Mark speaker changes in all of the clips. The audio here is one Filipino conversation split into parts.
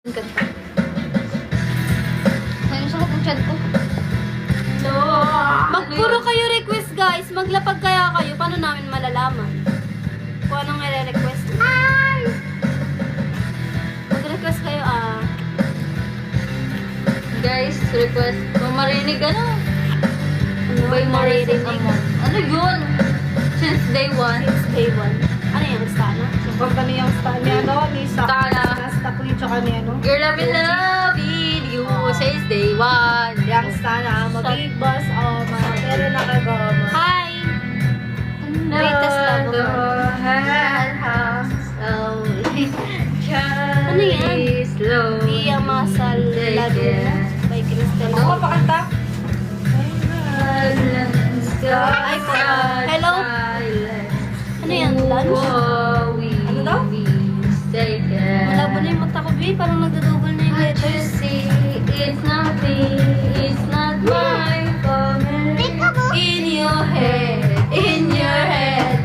Speaker 1: Ang ganda. Ngayon sa kapag chan ko.
Speaker 2: No.
Speaker 3: Magpuro kayo request, guys. Maglapag kaya kayo. Paano namin malalaman? Kung anong i-request.
Speaker 2: Ay!
Speaker 3: Mag-request kayo,
Speaker 1: Guys, request. Kung marinig ano?
Speaker 3: Ano
Speaker 1: By Maricel
Speaker 3: maririnig?
Speaker 1: Amon. Ano yun? Since day one.
Speaker 3: It's day one. Ano yung sana?
Speaker 2: Support kami yung star ni ano, ni
Speaker 1: Tala.
Speaker 2: Stakli, tsaka ni ano.
Speaker 1: Girl, I will love you. Since day one.
Speaker 2: Yang sana, mag-big boss, pero nakagoma.
Speaker 3: Hi! Greatest love of all. Ano yan? Di Amasal Laguna by Crystal.
Speaker 2: Ako pakanta.
Speaker 3: Ay, hello? Ano yan? Lunch?
Speaker 2: Ano daw?
Speaker 3: Malabo na yung mata ko, babe. Parang nagdadouble na yung letters.
Speaker 1: It's nothing, it's not my fault. In your head,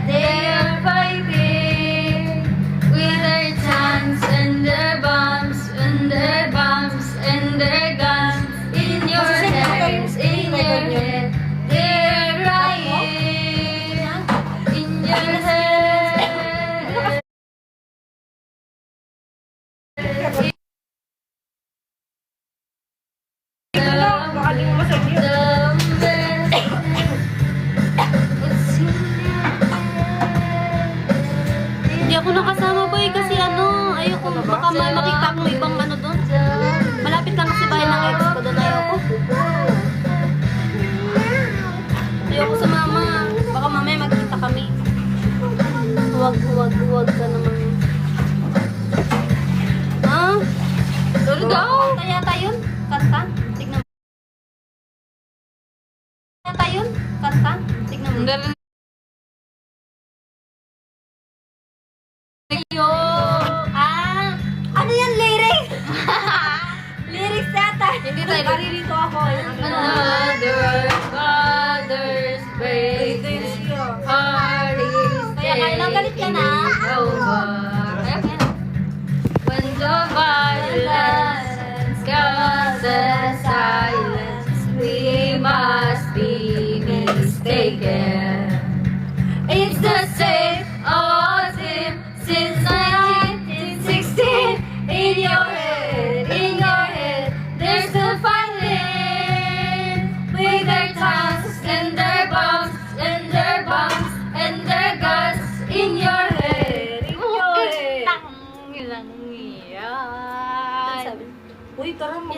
Speaker 1: they are fighting with their tanks and their bombs and their bombs and their guns. In your head, they're crying. In your head.
Speaker 2: Baka di mo masagyo.
Speaker 3: Hindi ako nakasama, boy, kasi ano, ayoko, baka makita akong ibang ano doon. Malapit lang kasi bahay ng ex ko doon, ayoko. Ayoko sa mama. Baka mamaya magkita kami. Huwag ka naman. Ha?
Speaker 1: Sorry daw.
Speaker 3: Kanta yata yun? Kanta? Tignan mo. Kanta yun? Kanta? Tignan mo. Ano yan, lyrics? Lyrics yata.
Speaker 1: Hindi tayo.
Speaker 2: Naririto ako.
Speaker 1: Another father's birthday party is
Speaker 3: Kaya kailang galit ka na.
Speaker 1: over. When the violence causes silence, we must be mistaken. It's the same autumn since 1916. In your head, they're still fighting with their tanks and their bombs and their bombs and their guns. In your head,
Speaker 3: Sabi.
Speaker 2: Uy, tara mo.